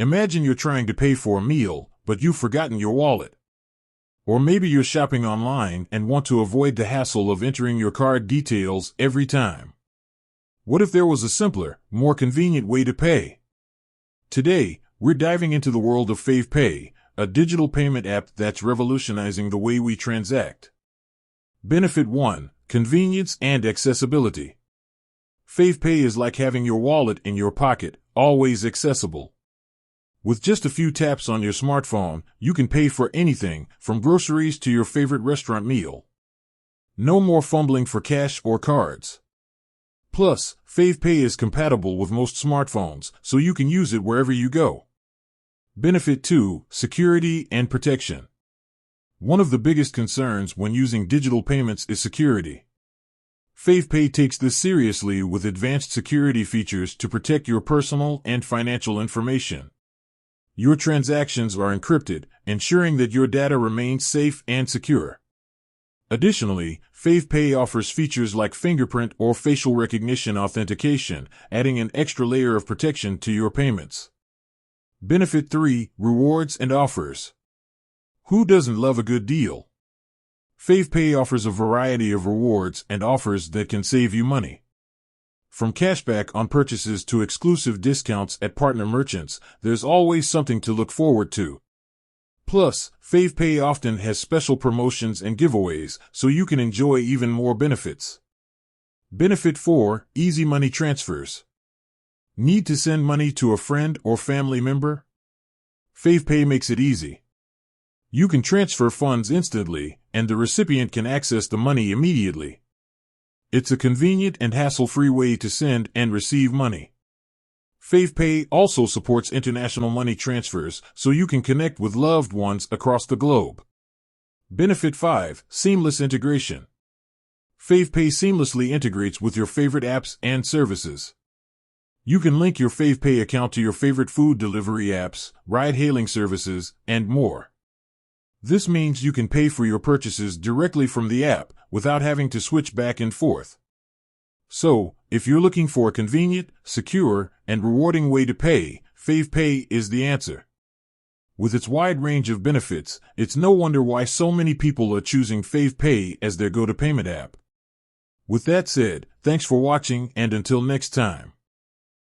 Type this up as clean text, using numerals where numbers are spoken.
Imagine you're trying to pay for a meal, but you've forgotten your wallet. Or maybe you're shopping online and want to avoid the hassle of entering your card details every time. What if there was a simpler, more convenient way to pay? Today, we're diving into the world of FavePay, a digital payment app that's revolutionizing the way we transact. Benefit 1: Convenience and accessibility. FavePay is like having your wallet in your pocket, always accessible. With just a few taps on your smartphone, you can pay for anything, from groceries to your favorite restaurant meal. No more fumbling for cash or cards. Plus, FavePay is compatible with most smartphones, so you can use it wherever you go. Benefit 2: Security and protection. One of the biggest concerns when using digital payments is security. FavePay takes this seriously with advanced security features to protect your personal and financial information. Your transactions are encrypted, ensuring that your data remains safe and secure. Additionally, FavePay offers features like fingerprint or facial recognition authentication, adding an extra layer of protection to your payments. Benefit 3: Rewards and offers. Who doesn't love a good deal? FavePay offers a variety of rewards and offers that can save you money. From cashback on purchases to exclusive discounts at partner merchants, there's always something to look forward to. Plus, FavePay often has special promotions and giveaways, so you can enjoy even more benefits. Benefit 4: Easy money transfers. Need to send money to a friend or family member? FavePay makes it easy. You can transfer funds instantly, and the recipient can access the money immediately. It's a convenient and hassle-free way to send and receive money. FavePay also supports international money transfers, so you can connect with loved ones across the globe. Benefit 5: Seamless integration. FavePay seamlessly integrates with your favorite apps and services. You can link your FavePay account to your favorite food delivery apps, ride-hailing services, and more. This means you can pay for your purchases directly from the app without having to switch back and forth. So, if you're looking for a convenient, secure, and rewarding way to pay, FavePay is the answer. With its wide range of benefits, it's no wonder why so many people are choosing FavePay as their go-to payment app. With that said, thanks for watching, and until next time.